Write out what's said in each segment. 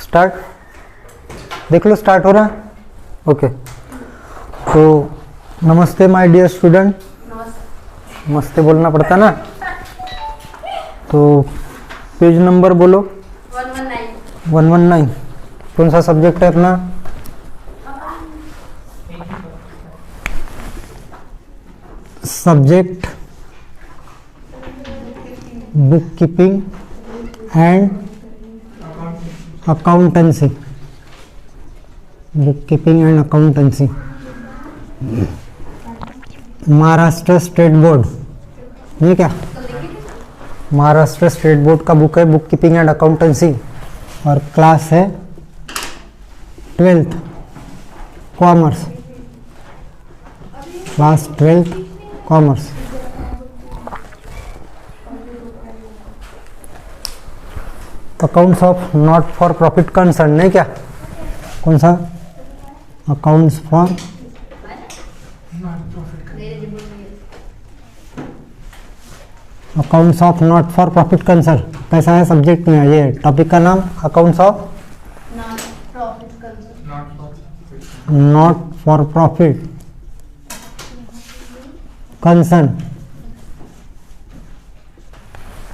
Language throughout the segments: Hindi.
स्टार्ट, देख लो स्टार्ट हो रहा है। ओके, तो नमस्ते माय डियर स्टूडेंट। नमस्ते बोलना पड़ता ना, तो पेज नंबर बोलो 119। कौन सा सब्जेक्ट है अपना? Subject book keeping and accountancy. Book keeping and accountancy, Maharashtra state board, ये क्या महाराष्ट्र स्टेट बोर्ड का बुक है बुक कीपिंग एंड अकाउंटेंसी, और क्लास है 12th commerce, class 12th commerce. Accounts of not for profit concern, नहीं क्या? कौन सा? Accounts for accounts of not for profit concern. कैसा है सब्जेक्ट में? ये टॉपिक का नाम accounts of not for profit concern,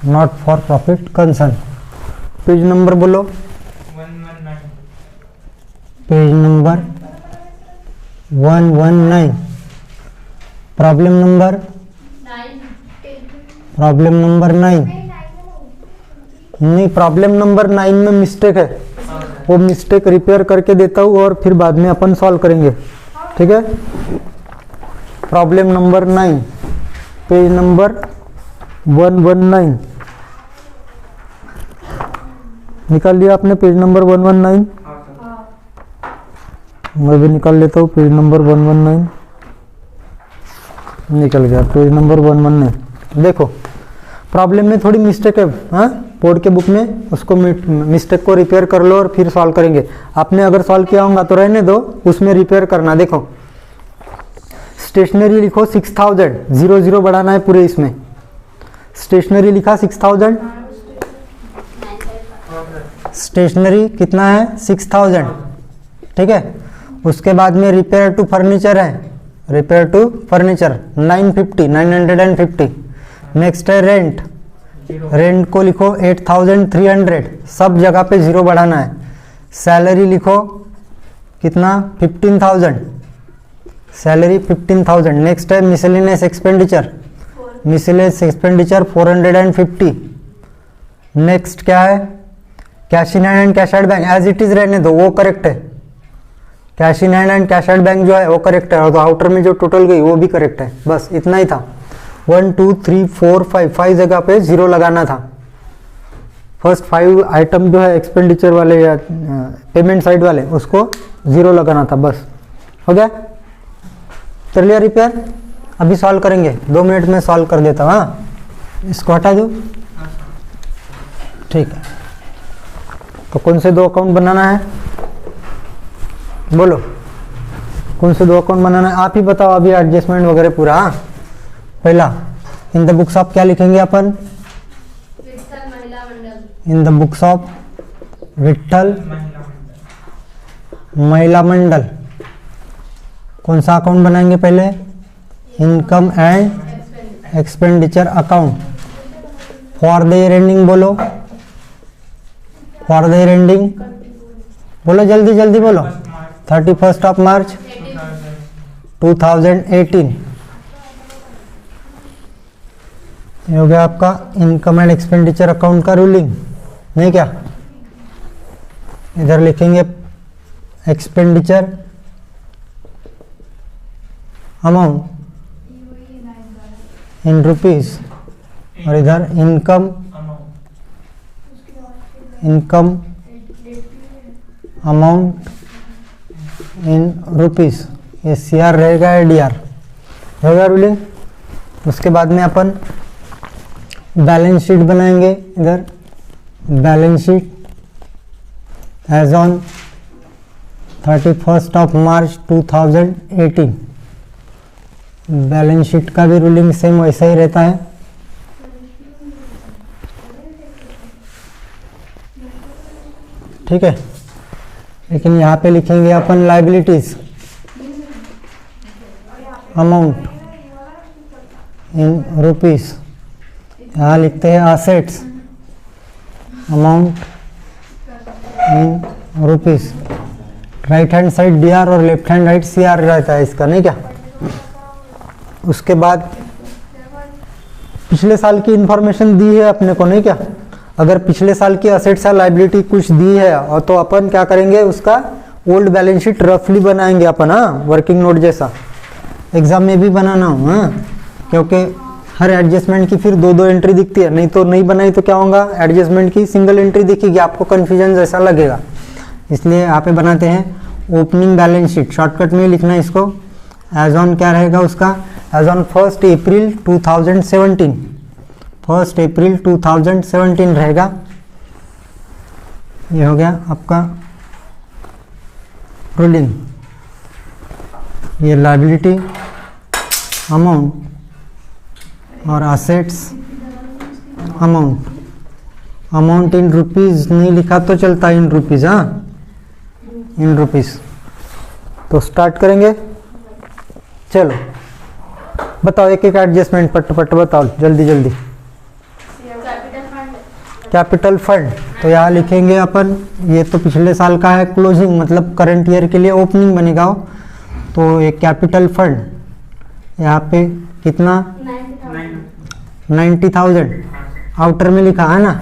not for profit concern. Page number बोलो 119। Page number 119। Problem number 9। नहीं, प्रॉब्लम नंबर 9 में मिस्टेक है, वो मिस्टेक रिपेयर करके देता हूँ और फिर बाद में अपन सॉल्व करेंगे, ठीक है? Problem number 9, page number 119। निकाल लिया आपने पेज नंबर 119? मैं भी निकाल लेता हूँ पेज नंबर 119। निकल गया पेज नंबर 119। देखो प्रॉब्लम में थोड़ी मिस्टेक है, हाँ, बोर्ड के बुक में, उसको मिस्टेक को रिपेयर कर लो और फिर सॉल्व करेंगे। आपने अगर सॉल्व किया होगा तो रहने दो, उसमें रिपेयर करना। देखो स्टेशनरी लिखो 6000, 00 बढ़ाना है पूरे इसमें। स्टेशनरी लिखा 6000, स्टेशनरी कितना है? 6000, ठीक है? उसके बाद में रिपेयर टू फर्नीचर है, रिपेयर टू फर्नीचर 950। नेक्स्ट है रेंट, रेंट को लिखो 8300, सब जगह पे 0 बढ़ाना है। सैलरी लिखो कितना? 15000, सैलरी 15000। नेक्स्ट है miscellaneous expenditure, miscellaneous expenditure 450। Next क्या है? Cash in hand and cash out bank, as it is रहने दो, वो करेक्ट है। Cash in hand and cash out bank जो है वो करेक्ट है, और तो आउटर में जो टोटल गई वो भी करेक्ट है। बस इतना ही था। 1 2 3 4 5 जगह पे 0 लगाना था। फर्स्ट 5 आइटम जो है एक्सपेंडिचर वाले या पेमेंट साइड वाले, उसको 0 लगाना था। बस हो गया, कर लिया रिपेयर। अभी सॉल्व करेंगे, 2 मिनट में सॉल्व कर देता हूँ। हाँ, इसको हटा दो, ठीक है? तो कौन से 2 अकाउंट बनाना है? बोलो कौन से 2 अकाउंट बनाना है? आप ही बताओ अभी, एडजस्टमेंट वगैरह पूरा। हाँ, पहला इन द बुक्स ऑफ क्या लिखेंगे अपन? In the books of Vitthal Mahila Mandal. कौन सा अकाउंट बनाएंगे पहले? Income and expenditure account. For the year ending बोलो, फॉर द ईयर एंडिंग बोलो, जल्दी जल्दी बोलो। 31st of March 2018। ये हो गया आपका इनकम एंड एक्सपेंडिचर अकाउंट का रूलिंग, नहीं क्या? इधर लिखेंगे एक्सपेंडिचर अमाउंट इन रुपीस, और इधर इनकम अमाउंट इन रुपीस। ये CR रहेगा या DR होगा रूलिंग। उसके बाद में अपन बैलेंस शीट बनाएंगे। इधर balance sheet as on 31st of March 2018। Balance sheet का भी रूलिंग सेम वैसा ही रहता है। ठीक है। लेकिन यहाँ पे लिखेंगे अपन लाइबिलिटीज अमाउंट इन रुपीस, यहाँ लिखते हैं assets amount in rupees. Right hand side DR और लेफ्ट हैंड राइट CR रहता है इसका, नहीं क्या। उसके बाद पिछले साल की इंफॉर्मेशन दी है अपने को, नहीं क्या। अगर पिछले साल की असेट्स या लाइबिलिटी कुछ दी है और तो अपन क्या करेंगे, उसका ओल्ड बैलेंस शीट रफली बनाएंगे अपन, हाँ, वर्किंग नोट जैसा। एग्जाम में भी बनाना हो, हाँ, क्योंकि हर एडजस्टमेंट की फिर दो दो एंट्री दिखती है, नहीं तो नहीं बनाई तो क्या होगा, एडजस्टमेंट की सिंगल एंट्री दिखेगी, आपको कन्फ्यूजन जैसा लगेगा। इसलिए यहाँ पे बनाते हैं ओपनिंग बैलेंस शीट, शॉर्टकट में लिखना है इसको। एज ऑन क्या रहेगा उसका, एज ऑन 1 अप्रैल 2017, 1 अप्रैल 2017 रहेगा। ये हो गया आपका रूलिंग। ये लायबिलिटी अमाउंट और assets amount, amount in rupees नहीं लिखा तो चलता, इन रुपीज, हाँ, इन रुपीज। तो स्टार्ट करेंगे, चलो बताओ एक एक एडजस्टमेंट पट पट बताओ जल्दी जल्दी। कैपिटल फंड, तो यहाँ लिखेंगे अपन, ये तो पिछले साल का है, क्लोजिंग मतलब करंट ईयर के लिए ओपनिंग बनेगा हो। तो एक कैपिटल फंड यहाँ पे कितना, 90,000 आउटर में लिखा है ना।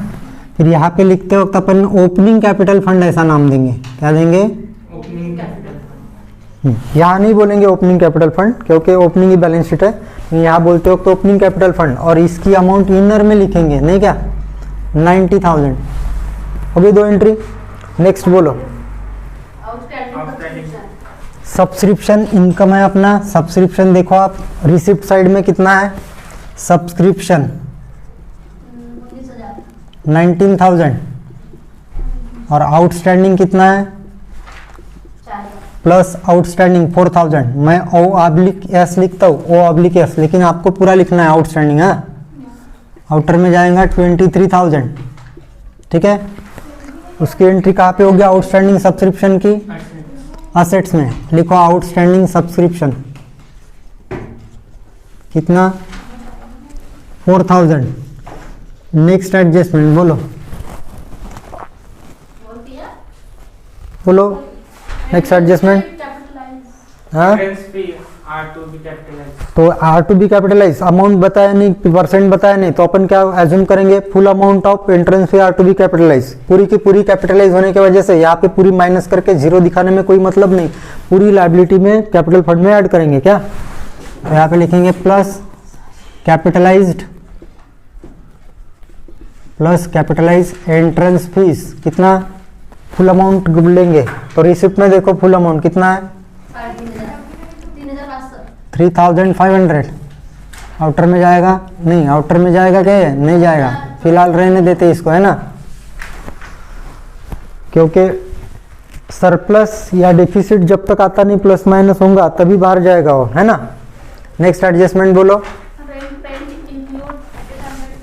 फिर यहाँ पे लिखते वक्त अपन ओपनिंग कैपिटल फंड ऐसा नाम देंगे, क्या देंगे, ओपनिंग कैपिटल। यहाँ नहीं बोलेंगे ओपनिंग कैपिटल फंड, क्योंकि ओपनिंग ही बैलेंस शीट है। यहाँ बोलते वक्त ओपनिंग कैपिटल फंड, और इसकी अमाउंट इनर में लिखेंगे, नहीं क्या, 90,000 हो गई, 2 एंट्री। नेक्स्ट बोलो, सब्सक्रिप्शन इनकम है अपना। सब्सक्रिप्शन देखो आप, रिसिप्ट साइड में कितना है, सब्सक्रिप्शन 19,000 और आउटस्टैंडिंग कितना है, प्लस आउटस्टैंडिंग 4,000। मैं O/S लिखता हूँ, O/S, लेकिन आपको पूरा लिखना है आउटस्टैंडिंग, है। आउटर में जाएगा 23,000, ठीक है। उसकी एंट्री कहाँ पे होगी, आउटस्टैंडिंग सब्सक्रिप्शन की, असेट्स में लिखो आउटस्टैंडिंग सब्सक्रिप्शन कितना, 4,000। नेक्स्ट एडजस्टमेंट बोलो, बोलो नेक्स्ट एडजस्टमेंट, हाँ। तो are to be capitalize, amount बताया नहीं, परसेंट बताया नहीं, तो अपन क्या एज्यूम करेंगे, full amount of entrance fee are to be capitalize. पूरी की पूरी कैपिटलाइज होने की वजह से यहाँ पे पूरी माइनस करके जीरो दिखाने में कोई मतलब नहीं, पूरी लायबिलिटी में कैपिटल फंड में ऐड करेंगे क्या। तो यहाँ पे लिखेंगे plus capitalized plus capitalize entrance fees कितना, फुल अमाउंट लेंगे। तो रिसिप्ट में देखो फुल अमाउंट कितना है, 3,500। आउटर में जाएगा नहीं, आउटर में जाएगा क्या है, नहीं जाएगा, फिलहाल रहने देते इसको, है ना, क्योंकि सरप्लस या डिफिसिट जब तक आता नहीं, प्लस माइनस होगा तभी बाहर जाएगा वो, है ना। नेक्स्ट एडजस्टमेंट बोलो,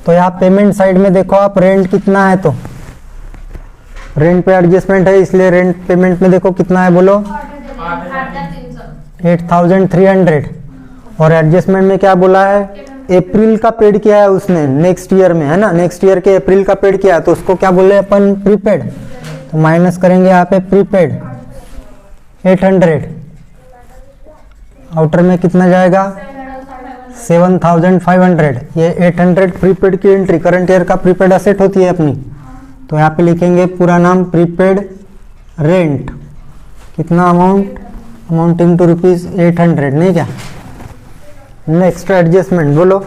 तो यहाँ पेमेंट साइड में देखो आप, रेंट कितना है, तो रेंट पे एडजस्टमेंट है, इसलिए रेंट पेमेंट में देखो कितना है, बोलो 8,300। और एडजस्टमेंट में क्या बोला है, अप्रैल का पेड किया है उसने नेक्स्ट ईयर में, है ना, नेक्स्ट ईयर के अप्रैल का पेड किया है, तो उसको क्या बोले अपन, प्रीपेड। तो माइनस करेंगे यहाँ पे प्रीपेड 800। आउटर में कितना जाएगा, 7,500। ये 800 प्रीपेड की एंट्री करंट ईयर का प्रीपेड असेट होती है अपनी। तो यहाँ पे लिखेंगे पूरा नाम प्रीपेड रेंट कितना, अमाउंट इनटू रुपीज 800, नहीं क्या। नेक्स्ट एडजस्टमेंट बोलो,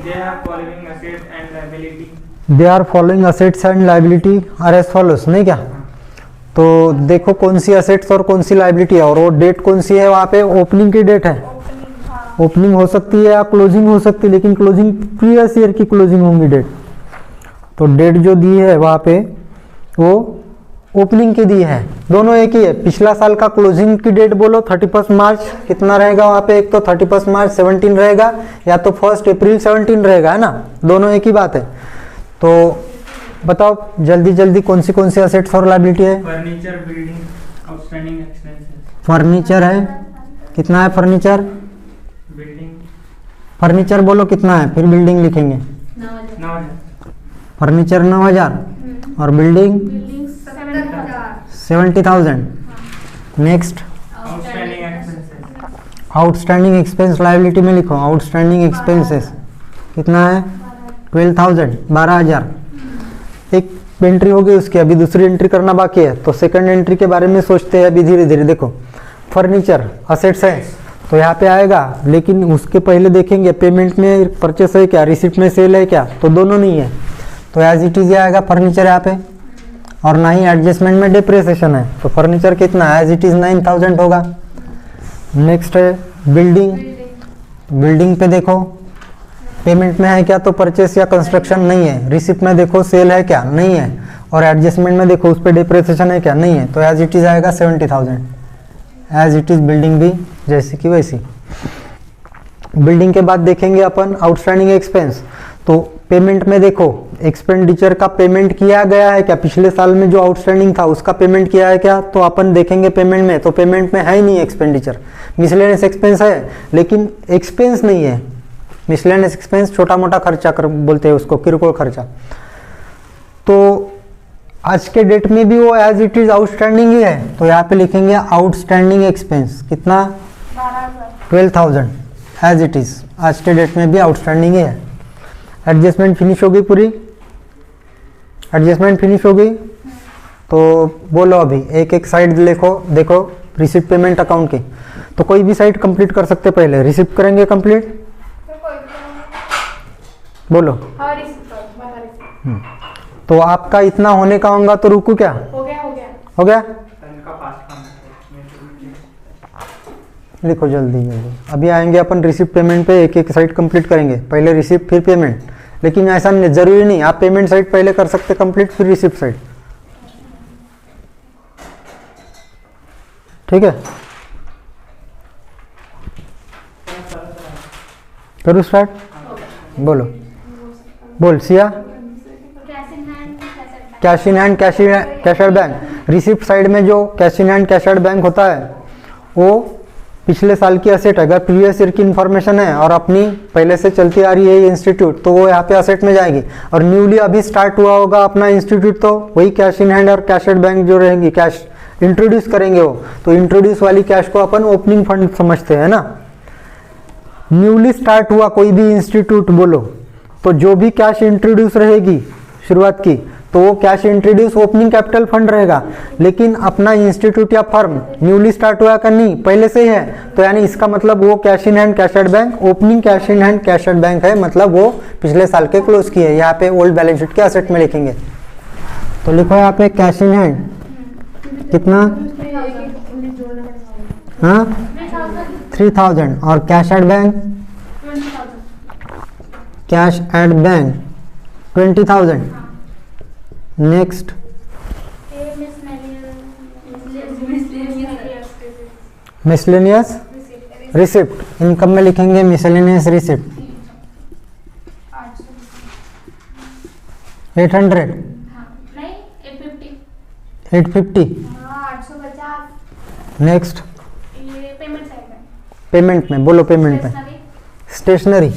they are following assets and liability are as follows, नहीं क्या। तो देखो कौन सी असेट्स और कौन सी लायबिलिटी है, और वो डेट कौन सी है, वहाँ पे ओपनिंग की डेट है। ओपनिंग हो सकती है या क्लोजिंग हो सकती है, लेकिन क्लोजिंग प्रीवियस ईयर की क्लोजिंग होंगी डेट। तो डेट जो दी है वहाँ पे वो ओपनिंग की दी है, दोनों एक ही है। पिछला साल का क्लोजिंग की डेट बोलो 31 मार्च कितना रहेगा वहाँ पे, एक तो 31 मार्च 17 रहेगा, या तो 1 अप्रैल 17 रहेगा, है ना, दोनों एक ही बात है। तो बताओ जल्दी जल्दी कौन सी असेट्स और लायबिलिटी है। Furniture, building, outstanding expenses. Furniture है, कितना है फर्नीचर? बिल्डिंग फर्नीचर बोलो कितना है, फिर बिल्डिंग लिखेंगे। 9,000। फर्नीचर 9,000 और building 70,000। Next outstanding expenses. Outstanding expense liability में लिखो, आउटस्टैंडिंग एक्सपेंसेस कितना है? 12,000, 12,000। एक एंट्री हो गई उसकी, अभी दूसरी एंट्री करना बाकी है, तो सेकंड एंट्री के बारे में सोचते हैं अभी धीरे धीरे। देखो फर्नीचर असेट्स है तो यहाँ पे आएगा, लेकिन उसके पहले देखेंगे पेमेंट में परचेस है क्या, रिसिप्ट में सेल है क्या, तो दोनों नहीं है, तो एज इट इज आएगा फर्नीचर यहाँ पे, और ना ही एडजस्टमेंट में डिप्रिसिएशन है, तो फर्नीचर कितना एज इट इज 9,000 होगा। नेक्स्ट है बिल्डिंग। बिल्डिंग पे देखो पेमेंट में है क्या, तो परचेस या कंस्ट्रक्शन नहीं है। रिसिप्ट में देखो सेल है क्या, नहीं है, और एडजस्टमेंट में देखो उस पर डिप्रिसिएशन है क्या, नहीं है, तो एज इट इज आएगा 70,000। एज इट इज बिल्डिंग भी जैसी की वैसी। बिल्डिंग के बाद देखेंगे अपन आउटस्टैंडिंग एक्सपेंस, तो पेमेंट में देखो एक्सपेंडिचर का पेमेंट किया गया है क्या, पिछले साल में जो आउटस्टैंडिंग था उसका पेमेंट किया है क्या, तो अपन देखेंगे पेमेंट में, तो पेमेंट में है ही नहीं एक्सपेंडिचर। मिसलेनियस एक्सपेंस है लेकिन एक्सपेंस नहीं है। मिसलेनियस एक्सपेंस छोटा मोटा खर्चा कर बोलते हैं उसको, किरकोळ खर्चा। तो आज के डेट में भी वो एज इट इज आउटस्टैंडिंग ही है, तो यहाँ पे लिखेंगे आउटस्टैंडिंग एक्सपेंस कितना, 12,000 एज इट इज, आज के डेट में भी आउटस्टैंडिंग ही है। एडजस्टमेंट फिनिश हो गई पूरी, एडजस्टमेंट फिनिश हो गई, तो बोलो अभी एक एक साइड लिखो। देखो रिसिप्ट पेमेंट अकाउंट की, तो कोई भी साइड कंप्लीट कर सकते, पहले रिसिप्ट करेंगे कंप्लीट, बोलो। तो आपका इतना होने का होगा, तो रुकू क्या, हो गया हो गया? इनका पास काम है। लिखो जल्दी जल्दी। अभी आएंगे अपन रिसिप्ट पेमेंट पे, एक एक साइड कंप्लीट करेंगे, पहले रिसिप्ट फिर पेमेंट, लेकिन ऐसा जरूरी नहीं, आप पेमेंट साइड पहले कर सकते कंप्लीट, फिर रिसिप्ट साइड, ठीक है? करूँ स्टार्ट, बोलो, बोल Siya. Cash in hand cash at bank. Receipt side में जो cash in hand cash at bank होता है वो पिछले साल की असेट है। अगर प्रीवियस ईयर की इन्फॉर्मेशन है और अपनी पहले से चलती आ रही है ये इंस्टीट्यूट, तो वो यहाँ पे असेट में जाएगी। और न्यूली अभी स्टार्ट हुआ होगा अपना इंस्टीट्यूट, तो वही कैश इन हैंड और कैशड बैंक जो रहेंगी, कैश इंट्रोड्यूस करेंगे वो, तो इंट्रोड्यूस वाली कैश को अपन ओपनिंग फंड समझते हैं ना। न्यूली स्टार्ट हुआ कोई भी इंस्टीट्यूट बोलो, तो जो भी कैश इंट्रोड्यूस रहेगी शुरुआत की, तो वो cash introduce opening capital fund रहेगा। लेकिन अपना इंस्टीट्यूट या फर्म न्यूली स्टार्ट हुआ का नहीं, पहले से ही है, तो यानी इसका मतलब वो cash in hand cash at bank opening cash in hand cash at bank है, मतलब वो पिछले साल के क्लोज की है। यहाँ पे ओल्ड बैलेंस शीट के असेट में लिखेंगे, तो लिखो यहाँ पे कैश इन हैंड कितना, हाँ 3,000, और cash at bank, cash at bank 20,000। Next miscellaneous receipt, income में लिखेंगे मिसलेनियस रिसिप्ट 800, 850। नेक्स्ट पेमेंट में बोलो, पेमेंट में स्टेशनरी,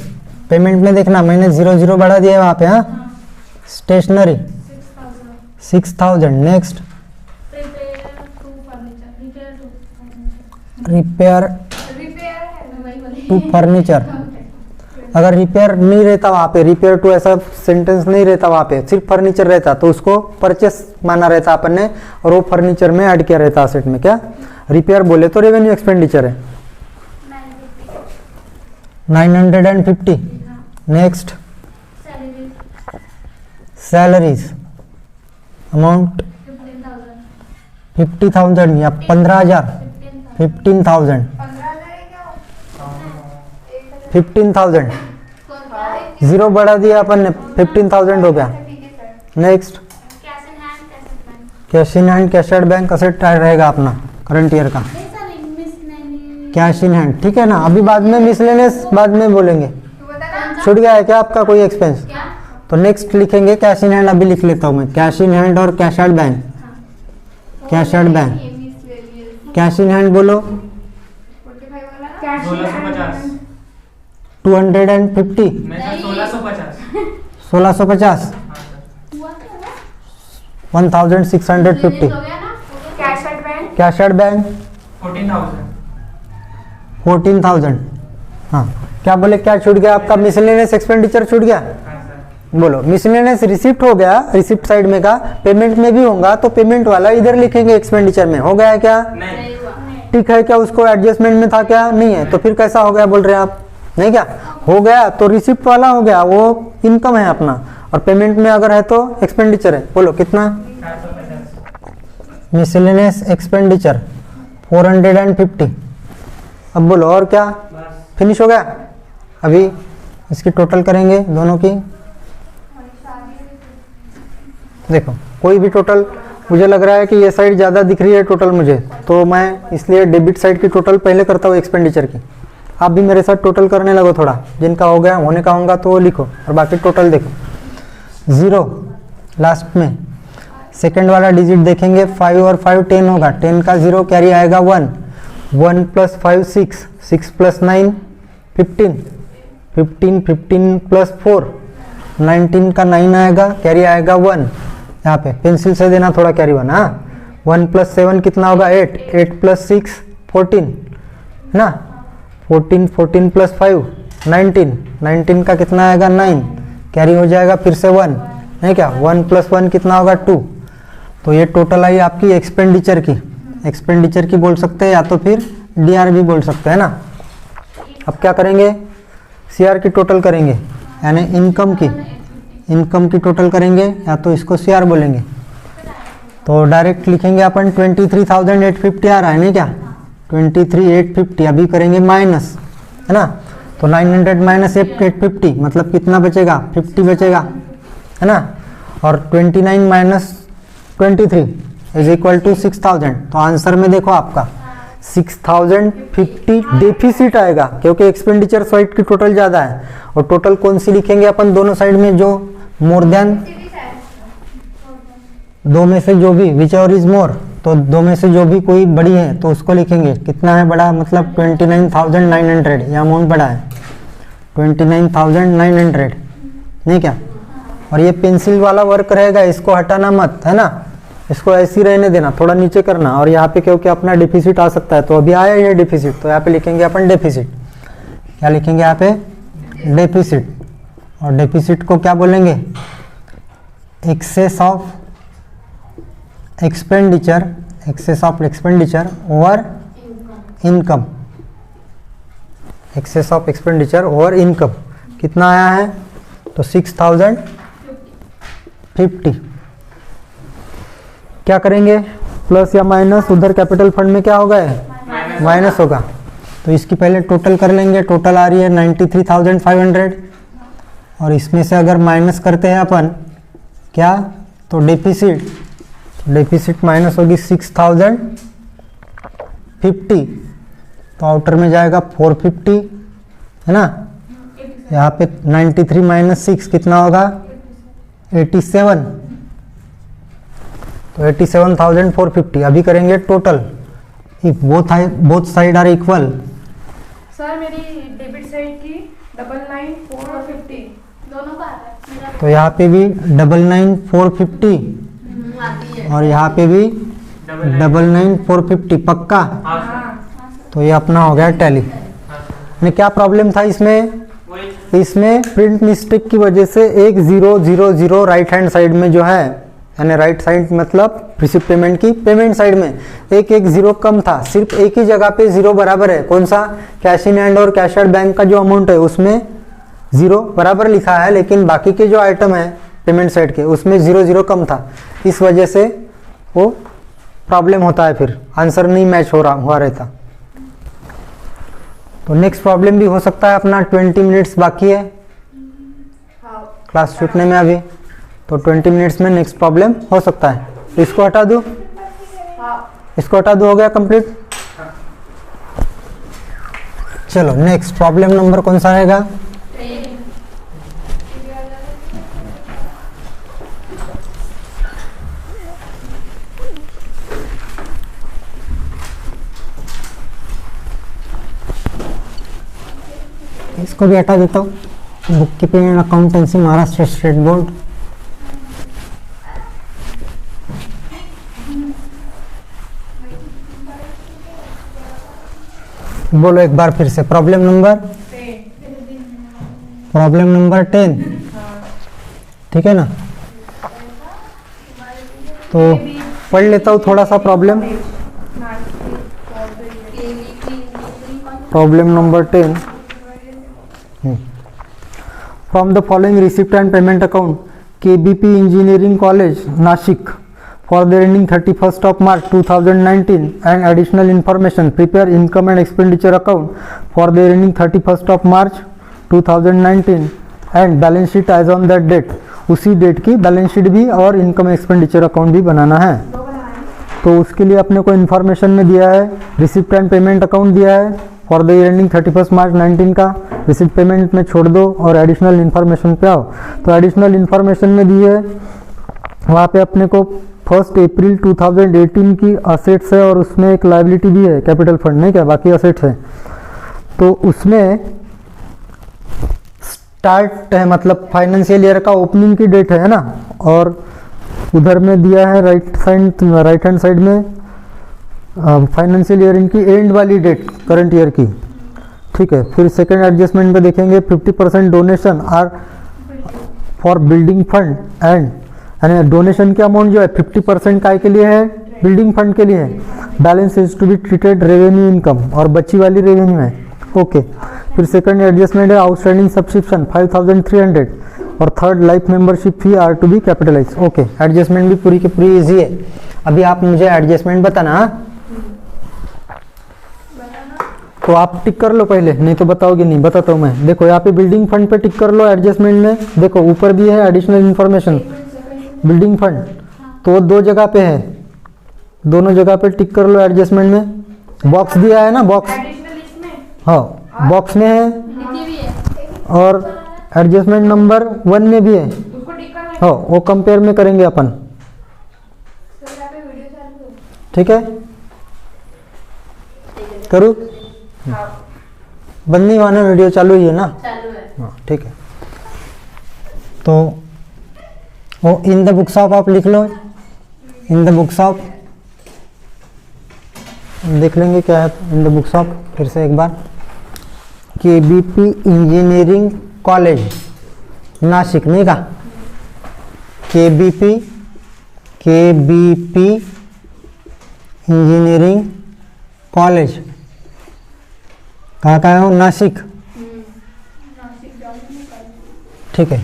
पेमेंट में देखना मैंने 00 बढ़ा दिया है वहाँ पे, हाँ stationery 6,000। Next repair to furniture, अगर रिपेयर नहीं रहता वहाँ पे, रिपेयर टू ऐसा सेंटेंस नहीं रहता वहाँ पे, सिर्फ फर्नीचर रहता, तो उसको परचेस माना रहता अपन ने, और वो फर्नीचर में ऐड किया रहता असेट में। क्या रिपेयर बोले तो रेवेन्यू एक्सपेंडिचर है 950। नेक्स्ट सैलरीज अमाउंट 50,000 या 15,000, 15,000, 15,000, 0 बढ़ा दिया अपन ने, 15,000 हो गया। Next cash in hand cash at bank asset रहेगा अपना करंट ईयर का, कैश इन हैंड, ठीक है ना। अभी बाद में मिसलेनियस बाद में बोलेंगे। छूट गया है क्या आपका कोई एक्सपेंस? तो नेक्स्ट लिखेंगे कैश इन हैंड, अभी लिख लेता हूँ मैं, कैश इन हैंड और cash at bank. Cash at bank, cash in hand बोलो 1650 250, मैं सर 1650 1650, हाँ sir 1650। Cash at bank cash at bank 14,000 14,000। हाँ क्या बोले, क्या छूट गया आपका? मिसलेनियस एक्सपेंडिचर छूट गया। हाँ सर बोलो मिसलेनियस रिसिप्ट हो गया, रिसिप्ट साइड में का, पेमेंट में भी होगा तो पेमेंट वाला इधर लिखेंगे एक्सपेंडिचर में। हो गया है क्या? नहीं ठीक है क्या? उसको एडजस्टमेंट में था क्या? नहीं है। तो फिर कैसा हो गया बोल रहे हैं आप? नहीं क्या हो गया? तो रिसिप्ट वाला हो गया, वो इनकम है अपना, और पेमेंट में अगर है तो एक्सपेंडिचर है। बोलो कितना? 450 मिसलेनियस एक्सपेंडिचर 450। अब बोलो और क्या? बस फिनिश हो गया। अभी इसकी टोटल करेंगे दोनों की। देखो कोई भी टोटल, मुझे लग रहा है कि ये साइड ज़्यादा दिख रही है टोटल मुझे, तो मैं इसलिए डेबिट साइड की टोटल पहले करता हूँ एक्सपेंडिचर की। आप भी मेरे साथ टोटल करने लगो थोड़ा, जिनका हो गया होने का होगा तो वो लिखो, और बाकी टोटल देखो। 0 लास्ट में, सेकंड वाला डिजिट देखेंगे, 5 और 5 10 होगा, 10 का 0 कैरी आएगा 1, 1 + 5 6, 6 + 9 15, 15 15 + 4 19 का 9 आएगा, कैरी आएगा 1। यहाँ पे पेंसिल से देना थोड़ा कैरी 1। हाँ 1 + 7 कितना होगा? 8, 8 + 6 14 है ना, 14 14 + 5 19, 19 का कितना आएगा? 9, कैरी हो जाएगा फिर से 1 है क्या? 1 + 1 कितना होगा? 2। तो ये टोटल आई आपकी एक्सपेंडिचर की। एक्सपेंडिचर की बोल सकते हैं या तो फिर डीआर भी बोल सकते हैं ना। अब क्या करेंगे? सीआर की टोटल करेंगे, यानी इनकम की, इनकम की टोटल करेंगे, या तो इसको सीआर बोलेंगे। तो डायरेक्ट लिखेंगे अपन 23,850 आ रहा है नहीं क्या? 23,850। अभी करेंगे माइनस, है ना, तो 900 माइनस 850 मतलब कितना बचेगा? 50 बचेगा, है ना। और 29 माइनस 23 इज इक्वल टू 6,000। तो आंसर में देखो आपका 6,050 डेफिसिट आएगा, क्योंकि एक्सपेंडिचर साइड की टोटल ज़्यादा है। और टोटल कौन सी लिखेंगे अपन? दोनों साइड में जो मोर देन, दो में से जो भी, विच एवर इज मोर, तो दो में से जो भी कोई बड़ी है तो उसको लिखेंगे। कितना है बड़ा? मतलब 29,900, ये अमाउंट बड़ा है 29,900 नहीं क्या? और ये पेंसिल वाला वर्क रहेगा, इसको हटाना मत, है ना, इसको ऐसे ही रहने देना, थोड़ा नीचे करना। और यहाँ पे क्योंकि अपना डिफिसिट आ सकता है, तो अभी आया ये डिफिसिट, तो यहाँ पे लिखेंगे अपन डेफिसिट। क्या लिखेंगे यहाँ पे? डेफिसिट। और डेफिसिट को क्या बोलेंगे? Excess of expenditure, excess of expenditure over income, excess of expenditure over income. कितना आया है? तो 6,050। क्या करेंगे? प्लस या माइनस? उधर कैपिटल फंड में क्या होगा? माइनस होगा। तो इसकी पहले टोटल कर लेंगे। टोटल आ रही है 93,500, और इसमें से अगर माइनस करते हैं अपन क्या, तो डेफिसिट, डेफिसिट माइनस होगी 6,050, तो आउटर में जाएगा 450, है ना। यहाँ पे 93 माइनस 6 कितना होगा? 87, तो 87,450। अभी करेंगे total, if both side are equal. Sir मेरी डेबिट साइड की 99,450 दोनों का आता है मेरा। तो यहाँ पे भी 99,450, आती है। और यहाँ पे भी 99,450 पक्का। हाँ तो ये अपना हो गया टैली। यानी क्या प्रॉब्लम था इसमें? वही इसमें प्रिंट मिस्टेक की वजह से एक 000 राइट हैंड साइड में जो है, यानी राइट साइड मतलब रिसिप्ट पेमेंट की पेमेंट साइड में एक 0 कम था। सिर्फ एक ही जगह पे 0 बराबर है। कौन सा? कैश इन हैंड और कैश एट बैंक का जो अमाउंट है उसमें 0 बराबर लिखा है, लेकिन बाकी के जो आइटम है पेमेंट साइड के उसमें 0 कम था। इस वजह से वो प्रॉब्लम होता है, फिर आंसर नहीं मैच हुआ रहता। तो नेक्स्ट प्रॉब्लम भी हो सकता है अपना। 20 मिनट्स बाकी है क्लास छूटने में अभी, तो 20 मिनट्स में नेक्स्ट प्रॉब्लम हो सकता है। इसको हटा दूँ, इसको हटा दूँ, हो गया कंप्लीट। चलो नेक्स्ट प्रॉब्लम नंबर कौन सा रहेगा? इसको भी हटा देता हूँ। Book keeping and accountancy Maharashtra state board. बोलो एक बार फिर से, प्रॉब्लम नंबर 10, ठीक है ना। तो पढ़ लेता हूँ थोड़ा सा problem number 10। From the following receipt and payment account KBP engineering college Nashik for the ending 31st of March 2019 and additional information, prepare income and expenditure account for the ending 31st of March 2019 and balance sheet as on that date। उसी डेट की बैलेंस शीट भी और इनकम एक्सपेंडिचर अकाउंट भी बनाना है। तो उसके लिए अपने को इन्फॉर्मेशन में दिया है रिसिप्ट एंड पेमेंट अकाउंट दिया है फॉर द ईयर एंडिंग 31 मार्च 19 का। रिसिप्ट पेमेंट में छोड़ दो और एडिशनल इन्फॉर्मेशन पे आओ। तो एडिशनल इन्फॉर्मेशन में दी है वहाँ पे अपने को 1 अप्रैल 2018 की असेट्स है और उसमें एक लायबिलिटी भी है कैपिटल फंड, नहीं क्या, बाकी असेट्स है। तो उसमें स्टार्ट है मतलब फाइनेंशियल ईयर का ओपनिंग की डेट है ना, और उधर में दिया है राइट हैंड साइड में फाइनेंशियल ईयर इनकी एंड वाली डेट करंट ईयर की, ठीक है। फिर सेकेंड एडजस्टमेंट में देखेंगे 50% donation are for building fund and यानी डोनेशन की अमाउंट जो है 50% काय के लिए है, बिल्डिंग फंड के लिए है। Balance is to be treated revenue income और बची वाली रेवेन्यू है, ओके। फिर सेकंड एडजस्टमेंट है आउटस्टैंडिंग सब्सक्रिप्शन 5300 और third life membership fee are to be capitalize, okay. Adjustment भी पूरी की पूरी इजी है। अभी आप मुझे एडजस्टमेंट बताना, तो आप टिक कर लो पहले, नहीं तो बताओगे नहीं, बताता हूँ मैं। देखो यहाँ पे बिल्डिंग फंड पे टिक कर लो एडजस्टमेंट में, देखो ऊपर भी है एडिशनल इन्फॉर्मेशन बिल्डिंग फंड, तो दो जगह पे है, दोनों जगह पे टिक कर लो एडजस्टमेंट में। बॉक्स दिया है ना, बॉक्स, हाँ बॉक्स में है और एडजस्टमेंट नंबर 1 में भी है, हाँ वो कंपेयर में करेंगे अपन, ठीक है। करूँ बंद नहीं मानो, वीडियो चालू ही है ना, हाँ ठीक है। तो वो इन द बुक्स ऑफ आप लिख लो, इन द बुक्स ऑफ, देख लेंगे क्या है इन द बुक्स ऑफ फिर से एक बार। KBP इंजीनियरिंग कॉलेज नासिक, नहीं का, KBP इंजीनियरिंग कॉलेज कहाँ का है, नासिक, ठीक है।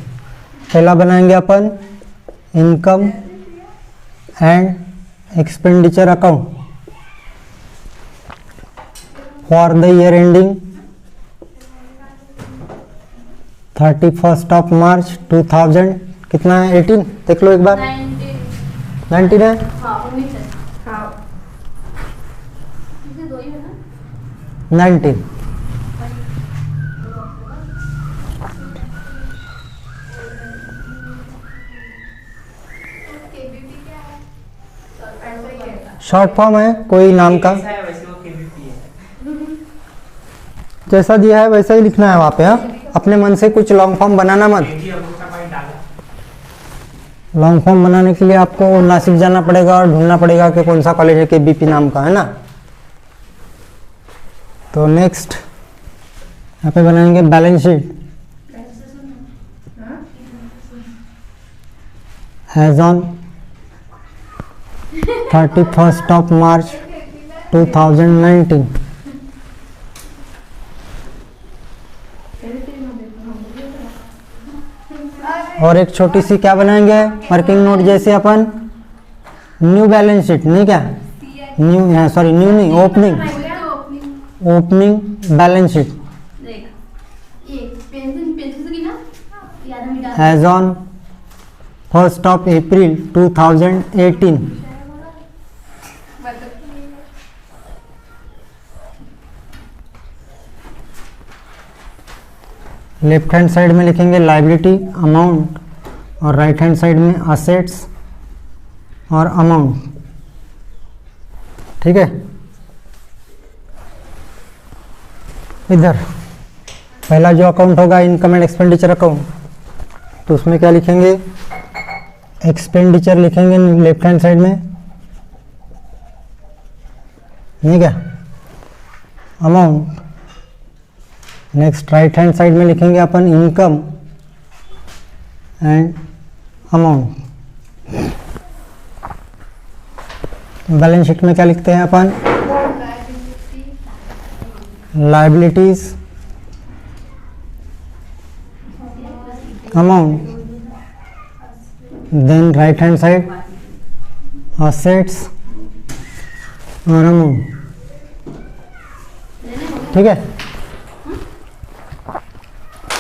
पहला बनाएंगे अपन income and expenditure account for the year ending 31st of March 2000 कितना है, 18 देख लो एक बार, 19 है, 19। शॉर्ट फॉर्म है कोई नाम का, जैसा दिया है वैसा ही लिखना है वहाँ पे, हाँ अपने मन से कुछ लॉन्ग फॉर्म बनाना मत। लॉन्ग फॉर्म बनाने के लिए आपको नासिक जाना पड़ेगा और ढूंढना पड़ेगा कि कौन सा कॉलेज है KBP नाम का, है ना। तो नेक्स्ट यहाँ पे बनाएंगे balance sheet as on 31st of March 2019। और एक छोटी सी क्या बनाएंगे वर्किंग नोट जैसे अपन, न्यू बैलेंस शीट, नहीं क्या, न्यू है, सॉरी न्यू नहीं, opening balance sheet as on 1st of April 2018। Left hand side में लिखेंगे लायबिलिटी अमाउंट और राइट हैंड साइड में असेट्स और अमाउंट, ठीक है। इधर पहला जो अकाउंट होगा इनकम एंड एक्सपेंडिचर अकाउंट, तो उसमें क्या लिखेंगे, एक्सपेंडिचर लिखेंगे लेफ्ट हैंड साइड में, ठीक है, amount. Next right hand side में लिखेंगे अपन income and amount. Balance sheet में क्या लिखते हैं अपन, liabilities, amount, then right hand side assets और अमाउंट, ठीक है।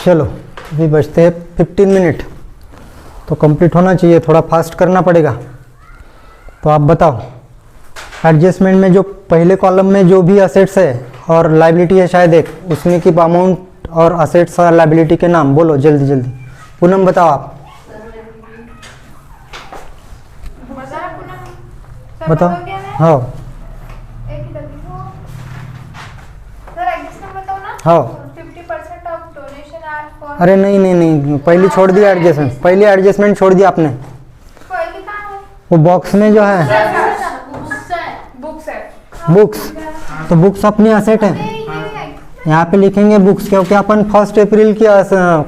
चलो अभी बचते हैं 15 मिनट, तो कंप्लीट होना चाहिए, थोड़ा फास्ट करना पड़ेगा। तो आप बताओ, एडजस्टमेंट में जो पहले कॉलम में जो भी असेट्स है और लायबिलिटी है शायद एक, उसमें की अमाउंट और असेट्स और लायबिलिटी के नाम बोलो जल्दी जल्दी। पूनम बताओ आप, बताओ। हाँ हाँ, 50% ऑफ डोनेशन आर फॉर, अरे नहीं नहीं नहीं, पहली छोड़ दिया एडजस्टमेंट, पहली एडजस्टमेंट छोड़ दिया आपने, वो बॉक्स में जो है बुक्स है। बुक्स, तो बुक्स अपनी असेट है, यहाँ पे लिखेंगे बुक्स, क्योंकि अपन 1 अप्रैल की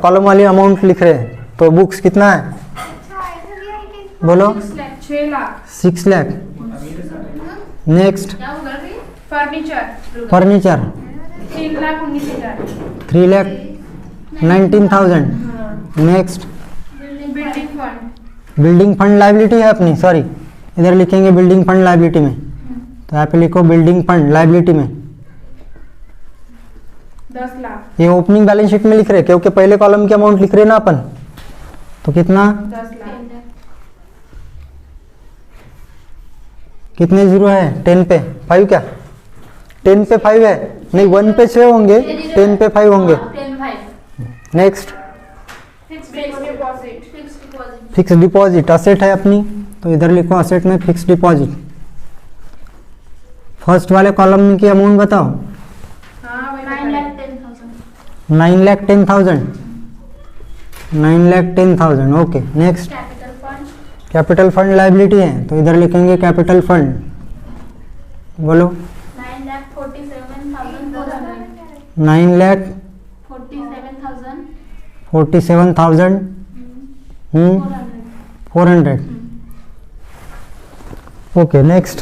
कॉलम वाली अमाउंट लिख रहे हैं। तो बुक्स कितना है बोलो, 6 lakh. 6 lakh. Next furniture furniture 3,19,000। 3,19,000। Next building fund, building fund liability है अपनी, सॉरी इधर लिखेंगे बिल्डिंग फंड लायबिलिटी में, तो यहाँ पे लिखो बिल्डिंग फंड लायबिलिटी में 10 लाख। ये ओपनिंग बैलेंस शीट में लिख रहे हैं क्योंकि पहले कॉलम की अमाउंट लिख रहे हैं ना अपन, तो कितना 10 लाख। कितने जीरो है 10 पे 5, क्या 10 पे 5 है, नहीं 1 पे 6 होंगे, 10 पे 5 होंगे। नेक्स्ट फिक्स डिपॉजिट असेट है अपनी, तो इधर लिखो असेट में फिक्स डिपॉजिट। फर्स्ट वाले कॉलम में की अमाउंट बताओ, 9,10,000। 9,10,000, okay. Next capital fund liability है, तो इधर लिखेंगे कैपिटल फंड, बोलो 9,47,400। Okay next,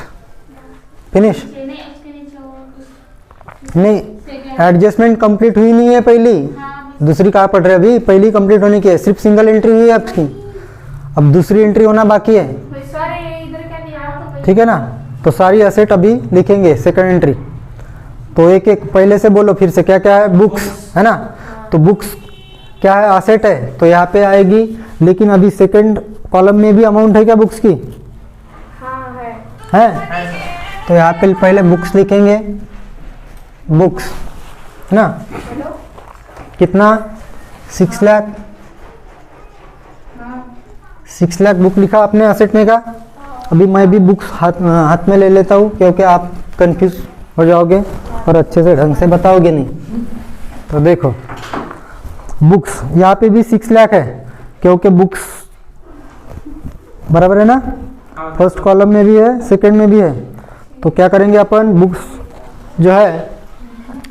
finish. नहीं, एडजस्टमेंट कंप्लीट हुई नहीं है पहली, दूसरी कहाँ पढ़ रहे अभी, पहली कंप्लीट होने की है, सिर्फ सिंगल एंट्री हुई है आपकी, अब दूसरी एंट्री होना बाकी है, ठीक है ना। तो सारी असेट अभी लिखेंगे सेकंड एंट्री, तो एक एक पहले से बोलो फिर से, क्या क्या है, बुक्स है ना, तो बुक्स क्या है, असेट है, तो यहाँ पे आएगी, लेकिन अभी सेकंड कॉलम में भी अमाउंट है क्या बुक्स की, है, तो यहाँ पे पहले बुक्स लिखेंगे, बुक्स है ना, कितना 6 लाख। 6 लाख बुक लिखा आपने असेट में का। अभी मैं भी बुक्स हाथ में ले लेता हूँ क्योंकि आप कंफ्यूज हो जाओगे और अच्छे से ढंग से बताओगे नहीं। तो देखो बुक्स यहाँ पे भी 6 लाख है क्योंकि बुक्स बराबर है ना, फर्स्ट कॉलम में भी है सेकंड में भी है। तो क्या करेंगे अपन, बुक्स जो है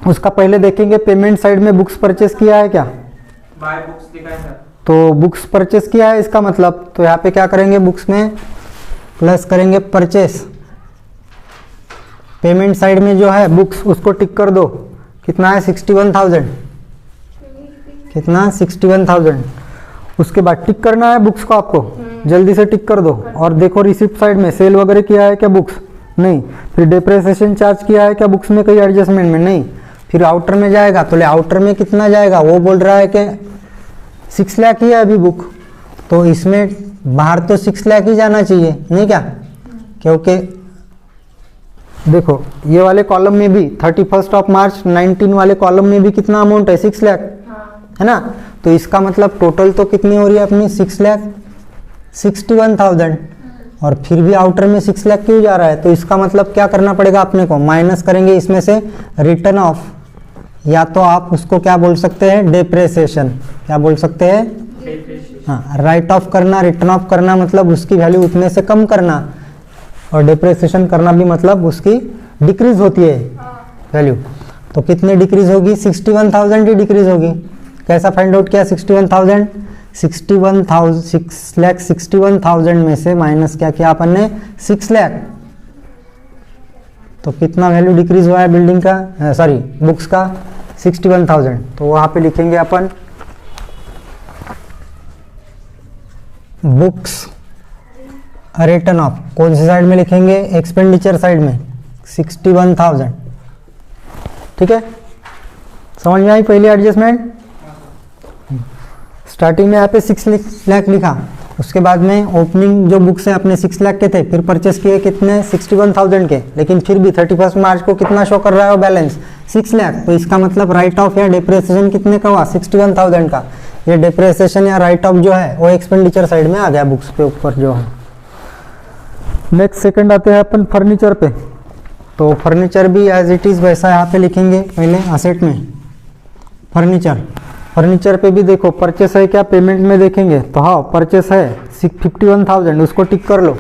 उसका पहले देखेंगे पेमेंट साइड में बुक्स परचेस किया है क्या, बाय बुक्स लिखा है सर, तो बुक्स परचेस किया है इसका मतलब, तो यहाँ पे क्या करेंगे, बुक्स में प्लस करेंगे परचेस, पेमेंट साइड में जो है बुक्स उसको टिक कर दो, कितना है 61,000, कितना 61,000। उसके बाद टिक करना है बुक्स को आपको, जल्दी से टिक कर दो। और देखो रिसिप्ट साइड में सेल वगैरह किया है क्या बुक्स, नहीं। फिर डिप्रेसिएशन चार्ज किया है क्या बुक्स में, कई एडजस्टमेंट में नहीं। फिर आउटर में जाएगा तो ले आउटर में कितना जाएगा, वो बोल रहा है कि 6 लाख ही है अभी बुक, तो इसमें बाहर तो 6 लाख ही जाना चाहिए नहीं क्या, क्योंकि देखो ये वाले कॉलम में भी 31 ऑफ मार्च 19 वाले कॉलम में भी कितना अमाउंट है 6 लाख है ना। तो इसका मतलब टोटल तो कितनी हो रही है अपनी 6,61,000 और फिर भी आउटर में 6 लाख क्यों जा रहा है। तो इसका मतलब क्या करना पड़ेगा अपने को, माइनस करेंगे इसमें से रिटर्न ऑफ या तो आप उसको क्या बोल सकते हैं, डेप्रेसिएशन। क्या बोल सकते हैं? हाँ, राइट ऑफ करना, रिटर्न ऑफ करना मतलब उसकी वैल्यू उतने से कम करना, और डेप्रेसिएशन करना भी मतलब उसकी डिक्रीज होती है वैल्यू। तो कितनी डिक्रीज होगी? 61,000 की डिक्रीज होगी। कैसा फाइंड आउट किया? 61,000 6,61,000 में से माइनस क्या किया अपन ने? 6 लाख। तो कितना वैल्यू डिक्रीज हुआ है बिल्डिंग का, सॉरी बुक्स का? 61,000। तो वहाँ पे लिखेंगे अपन बुक्स रिटर्न ऑफ। कौन सी साइड में लिखेंगे? एक्सपेंडिचर साइड में 61,000। ठीक है, समझ में आई पहली एडजस्टमेंट? स्टार्टिंग में यहाँ पे 6 लाख लिखा, उसके बाद में ओपनिंग जो बुक्स है अपने 6 लाख के थे, फिर परचेस किए कितने? 61,000 के, लेकिन फिर भी 31 मार्च को कितना शो कर रहा है वो बैलेंस? 6 लाख। तो इसका मतलब राइट ऑफ या डेप्रिसिएशन कितने का हुआ? 61,000 का। ये डेप्रिसिएशन या राइट ऑफ जो है वो एक्सपेंडिचर साइड में आ गया बुक्स पे ऊपर जो है। नेक्स्ट सेकंड आते हैं अपन फर्नीचर पे। तो फर्नीचर भी एज इट इज़ वैसा यहाँ पे लिखेंगे पहले असेट में। फर्नीचर पे भी देखो परचेस है क्या, पेमेंट में देखेंगे तो हाँ परचेस है 51,000, उसको टिक कर लो।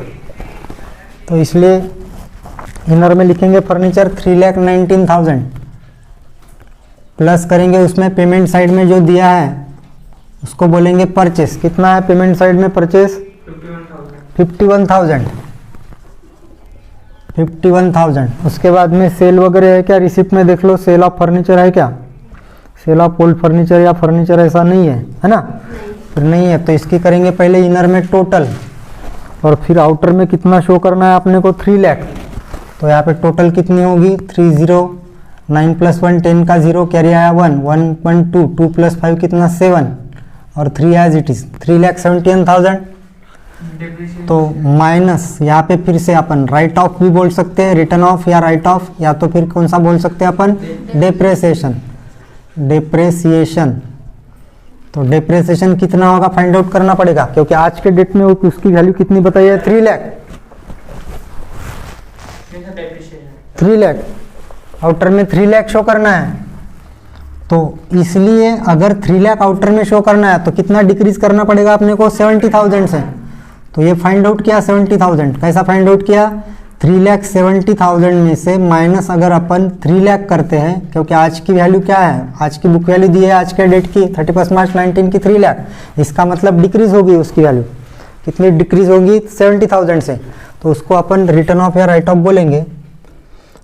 तो इसलिए इनर में लिखेंगे फर्नीचर 3,19,000 प्लस करेंगे उसमें पेमेंट साइड में जो दिया है उसको बोलेंगे परचेस। कितना है पेमेंट साइड में परचेस? 51,000। उसके बाद में सेल वगैरह है क्या? रिसिप्ट में देख लो सेल ऑफ फर्नीचर है क्या? सेल ऑफ ओल्ड फर्नीचर या फर्नीचर ऐसा नहीं है ना? फिर नहीं है तो इसकी करेंगे पहले इनर में टोटल, और फिर आउटर में कितना शो करना है अपने को? 3 लाख। तो यहाँ पे टोटल कितनी होगी? 30, 9 + 1 10 का 0 कैरी आया 1, 1.2, 2 + 5 कितना? 7, और 3 एज इट इज 3,71,000। तो माइनस यहाँ पे फिर से अपन राइट ऑफ भी बोल सकते हैं, रिटर्न ऑफ या राइट ऑफ, या तो फिर कौन सा बोल सकते हैं अपन? डेप्रेसिएशन। तो डेप्रेसिएशन कितना होगा फाइंड आउट करना पड़ेगा, क्योंकि आज के डेट में उसकी वैल्यू कितनी बताई है? 3 लाख। 3 लाख आउटर में 3 लाख शो करना है। तो इसलिए अगर 3 लाख आउटर में शो करना है तो कितना डिक्रीज करना पड़ेगा अपने को? 70,000 से। तो ये फाइंड आउट किया 70,000। कैसा फाइंड आउट किया? 3,70,000 में से माइनस अगर अपन 3 लाख करते हैं, क्योंकि आज की वैल्यू क्या है? आज की बुक वैल्यू दी है आज के डेट की 31 मार्च 19 की 3 लाख। इसका मतलब डिक्रीज होगी उसकी वैल्यू। कितनी डिक्रीज होगी? 70,000 से। तो उसको अपन रिटर्न ऑफ या राइट ऑफ बोलेंगे।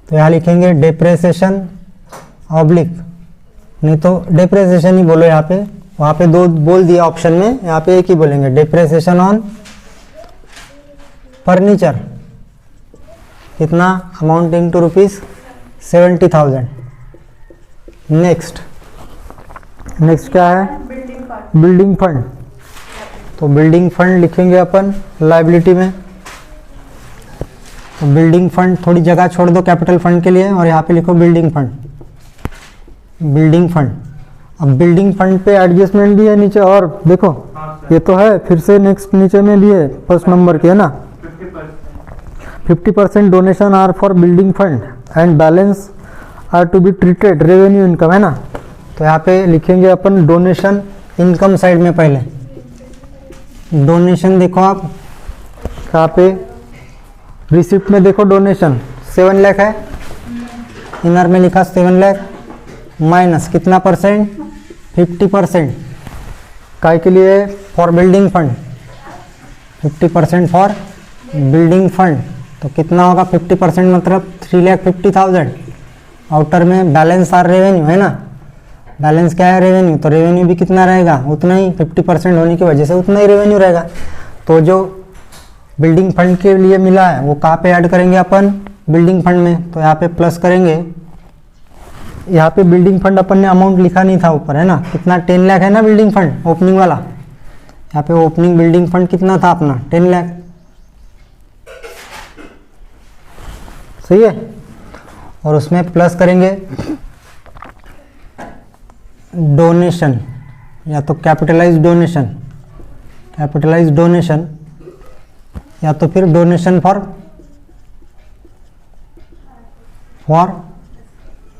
तो यहाँ लिखेंगे डेप्रेसिएशन ऑब्लिक, नहीं तो डेप्रेसिएशन ही बोलो यहाँ पे। वहाँ पे 2 बोल दिया ऑप्शन में, यहाँ पे एक ही बोलेंगे, डेप्रेसिएशन ऑन फर्नीचर। कितना? Amounting to ₹70,000। नेक्स्ट क्या है? Building fund. तो बिल्डिंग फंड लिखेंगे अपन लायबिलिटी में। तो बिल्डिंग फंड थोड़ी जगह छोड़ दो कैपिटल फंड के लिए, और यहाँ पे लिखो बिल्डिंग फंड। अब बिल्डिंग फंड पे एडजस्टमेंट भी है नीचे, और देखो ये तो है, फिर से नेक्स्ट नीचे में भी है फर्स्ट नंबर के, है ना? 50% donation are for building fund and balance are to be treated revenue income, है ना? तो यहाँ पे लिखेंगे अपन डोनेशन इनकम साइड में। पहले डोनेशन देखो आप यहाँ पे रिसिप्ट में देखो, डोनेशन 7 लाख है, इनर में लिखा 7 लाख माइनस कितना परसेंट? 50%। काय के लिए? For building fund. 50% for building fund. तो कितना होगा? 50% मतलब 3,50,000। आउटर में बैलेंस आर रेवेन्यू, है ना? बैलेंस क्या है? रेवेन्यू। तो रेवेन्यू भी कितना रहेगा? उतना ही, 50% होने की वजह से उतना ही रेवेन्यू रहेगा। तो जो बिल्डिंग फंड के लिए मिला है वो कहाँ पे ऐड करेंगे अपन? बिल्डिंग फंड में। तो यहाँ पे प्लस करेंगे। यहाँ पे बिल्डिंग फंड अपन ने अमाउंट लिखा नहीं था ऊपर, है ना? कितना? 10 लाख है ना बिल्डिंग फंड ओपनिंग वाला। यहाँ पे ओपनिंग बिल्डिंग फंड कितना था अपना? 10 लाख। सही है। और उसमें प्लस करेंगे डोनेशन, या तो कैपिटलाइज डोनेशन, या तो फिर donation for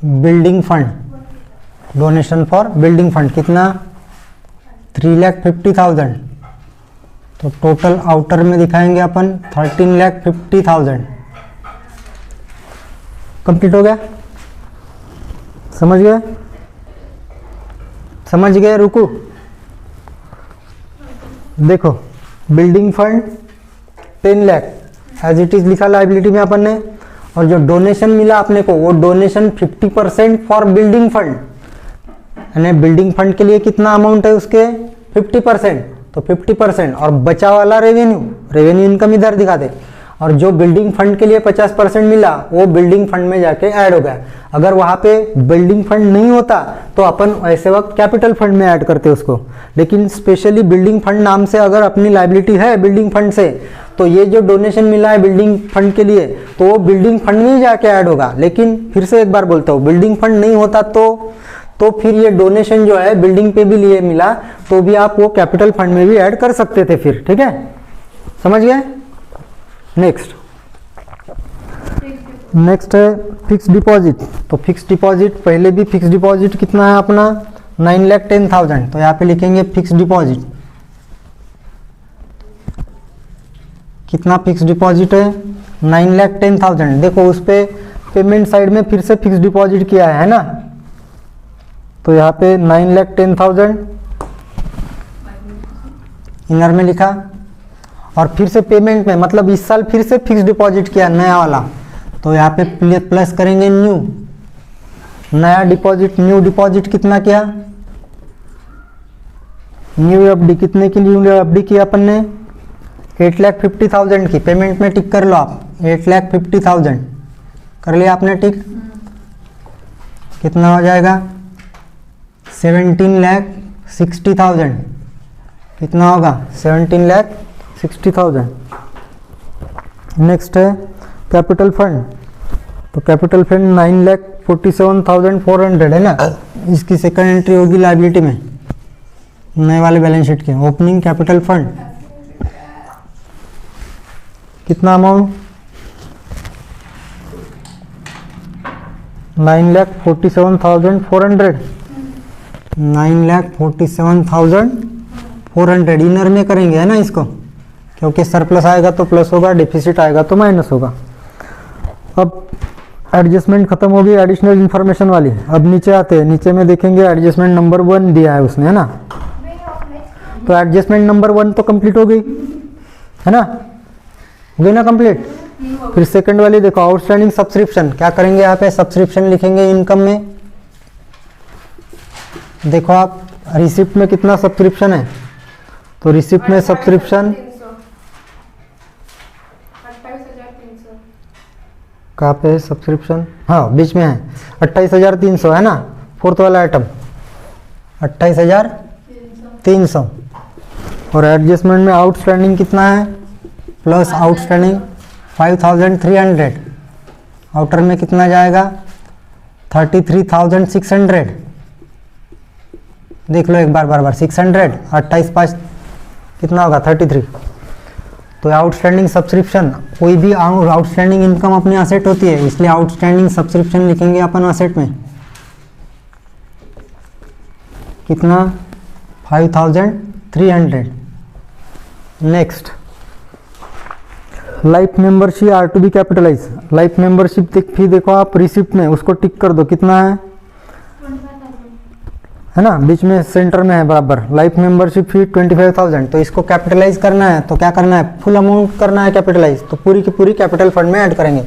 building fund. Donation for building fund कितना 3,50,000। तो टोटल आउटर में दिखाएंगे अपन 13,50,000। कंप्लीट हो गया? समझ गए? समझ गए? रुको, देखो building fund 10 lakh as it is लिखा लाइबिलिटी में अपन ने, और जो डोनेशन मिला अपने को वो डोनेशन 50% फॉर बिल्डिंग फंड, यानी बिल्डिंग फंड के लिए कितना अमाउंट है उसके 50%, तो 50% और बचा वाला रेवेन्यू इनकम इधर दिखा दे, और जो बिल्डिंग फंड के लिए 50% मिला वो बिल्डिंग फंड में जाके ऐड हो गया। अगर वहाँ पे बिल्डिंग फंड नहीं होता तो अपन ऐसे वक्त कैपिटल फंड में ऐड करते उसको, लेकिन स्पेशली बिल्डिंग फंड नाम से अगर अपनी लाइबिलिटी है बिल्डिंग फंड से, तो ये जो डोनेशन मिला है बिल्डिंग फंड के लिए तो वो बिल्डिंग फंड में ही जाके ऐड होगा। लेकिन फिर से एक बार बोलता हूँ, बिल्डिंग फंड नहीं होता तो फिर ये डोनेशन जो है बिल्डिंग पे भी लिए मिला तो भी आप वो कैपिटल फंड में भी ऐड कर सकते थे फिर। ठीक है, समझ गए? नेक्स्ट है फिक्स डिपॉजिट। तो फिक्स डिपॉजिट, पहले भी फिक्स डिपॉजिट कितना है अपना 9,10,000, तो यहाँ पे लिखेंगे फिक्स डिपॉजिट। कितना फिक्स डिपॉजिट है 9,10,000। देखो उस पे पेमेंट साइड में फिर से फिक्स डिपॉजिट किया है ना, तो यहाँ पे 9,10,000 इनर में लिखा, और फिर से पेमेंट में मतलब इस साल फिर से फिक्स डिपॉजिट किया नया वाला, तो यहाँ पे प्लस करेंगे न्यू, नया डिपॉजिट। न्यू डिपॉजिट कितना किया, न्यू एफडी कितने की न्यू एफडी की अपन ने 8,50,000 की। पेमेंट में टिक कर लो आप, 8,50,000 कर लिया आपने टिक। कितना हो जाएगा 17,60,000। कितना होगा 17,60,000। नेक्स्ट है कैपिटल फंड। तो कैपिटल फंड 9,47,400 है ना, इसकी सेकंड एंट्री होगी लायबिलिटी में नए वाले बैलेंस शीट के। ओपनिंग कैपिटल फंड कितना अमाउंट 9,47,400। 9,47,400 इनर में करेंगे है ना इसको, क्योंकि सरप्लस आएगा तो प्लस होगा, डिफिसिट आएगा तो माइनस होगा। अब एडजस्टमेंट खत्म होगी एडिशनल इंफॉर्मेशन वाली। अब नीचे आते हैं, नीचे में देखेंगे एडजस्टमेंट नंबर 1 दिया है उसने, है ना। तो एडजस्टमेंट नंबर 1 तो कंप्लीट हो गई है ना, हो गई ना कंप्लीट। फिर सेकंड वाली देखो आउटस्टैंडिंग सब्सक्रिप्शन। क्या करेंगे यहाँ पे सब्सक्रिप्शन लिखेंगे इनकम में। देखो आप रिसिप्ट में कितना सब्सक्रिप्शन है, तो रिसिप्ट में सब्सक्रिप्शन 28,300। कहाँ पे है सब्सक्रिप्शन, हाँ बीच में है 28,300 है ना, फोर्थ वाला आइटम 28,300। और एडजस्टमेंट में आउटस्टैंडिंग कितना है प्लस आउटस्टैंडिंग 5,300। आउटर में कितना जाएगा 33,600। देख लो एक बार 600 28 कितना होगा 33। तो आउटस्टैंडिंग सब्सक्रिप्शन, कोई भी आउटस्टैंडिंग इनकम अपनी असेट होती है, इसलिए आउटस्टैंडिंग सब्सक्रिप्शन लिखेंगे अपन असेट में। कितना 5,300। Next life membership are to be capitalize. Life membership fee देखो आप रिसिप्ट में उसको टिक कर दो, कितना है 25,000 है ना, बीच में सेंटर में है बराबर। लाइफ मेंबरशिप फी 25,000, तो इसको कैपिटलाइज करना है तो क्या करना है फुल अमाउंट करना है कैपिटलाइज, तो पूरी की पूरी कैपिटल फंड में ऐड करेंगे।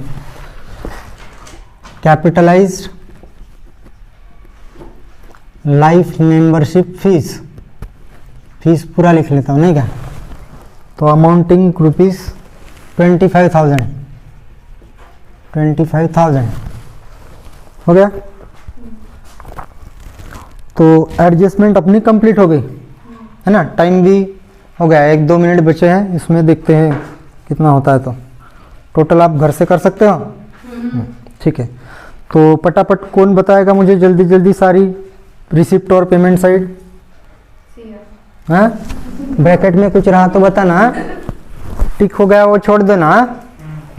Capitalised life membership fees, fees पूरा लिख लेता हूँ नहीं क्या, तो अमाउंटिंग ₹25,000 हो गया। तो एडजस्टमेंट अपनी कंप्लीट हो गई है ना, टाइम भी हो गया, 1-2 मिनट बचे हैं, इसमें देखते हैं कितना होता है। तो टोटल आप घर से कर सकते हो, ठीक है। तो पटापट कौन बताएगा मुझे जल्दी जल्दी सारी रिसिप्ट और पेमेंट साइड, हाँ ब्रैकेट में कुछ रहा तो बताना, टिक हो गया वो छोड़ देना।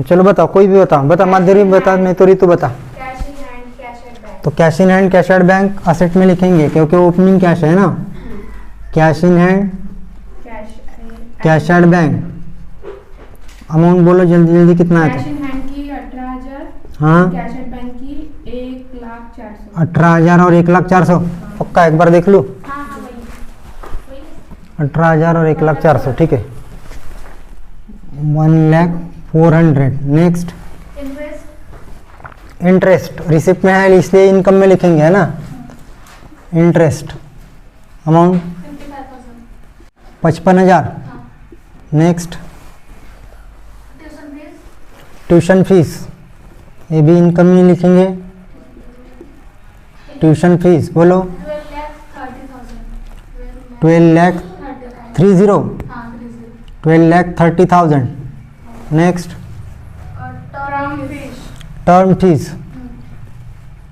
चलो बताओ, कोई भी बताओ, बता माधुरी बता, नहीं तो रितु बता। Cash in hand, cash at bank. तो cash in hand cash at bank asset में लिखेंगे क्योंकि ओपनिंग कैश है ना। Cash in hand cash at bank, amount बोलो जल्दी जल्दी कितना है। कैश इन हैंड की 18,000, हाँ कैश एट बैंक की 1,04,000। 18,000 और 1,04,000 पक्का, एक बार देख लो। हाँ हाँ वही 18,000 और 1,04,000 ठीक है। 1,04,000। नेक्स्ट इंटरेस्ट इंटरेस्ट रिसिप्ट में है इसलिए इनकम में लिखेंगे है ना। Interest amount 55,000। 55,000। हाँ। Next tuition fees tuition fees, ये भी इनकम में लिखेंगे। ट्यूशन फीस बोलो 12,30,000। 12,30,000। हाँ 30। 12,30,000। नेक्स्ट और term fees term fees,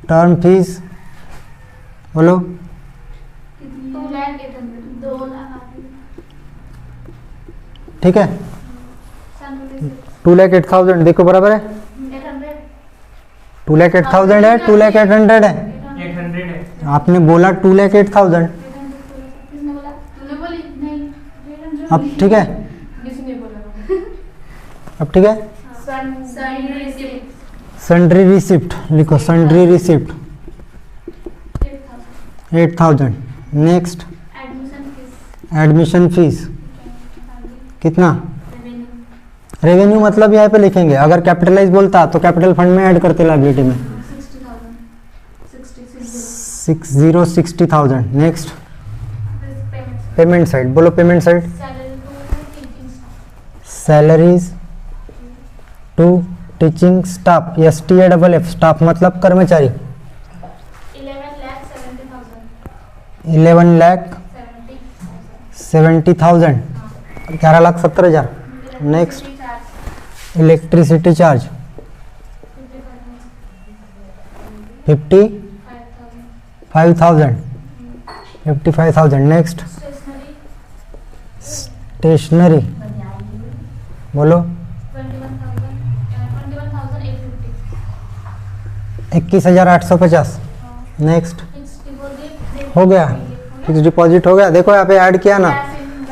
term fees बोलो 2,08,000। 2 लाख ठीक है। 2,08,000 देखो बराबर है। 800। 2,08,000 है 2,08,000 है। 800 है। आपने बोला 2,08,000। किसने बोला? तूने बोली नहीं 800। अब ठीक है, किसने बोला? अब ठीक है। सन्ड्री रिसीप्ट सन्ड्री रिसिप्ट लिखो, sundry receipt 8,000। 8,000। Next admission fees admission fees कितना। रेवेन्यू रेवेन्यू मतलब यहाँ पे लिखेंगे, अगर कैपिटलाइज बोलता तो कैपिटल फंड में ऐड करते लाइबिलिटी में। 60,000। नेक्स्ट पेमेंट साइड बोलो, payment side salaries to teaching staff, STAFF staff मतलब कर्मचारी 11,70,000। 11,70,000। Next electricity charge 55,000। 55,000। Next stationery बोलो 21,850। नेक्स्ट हो गया, फिक्स डिपॉजिट हो गया। देखो यहाँ पे ऐड किया ना,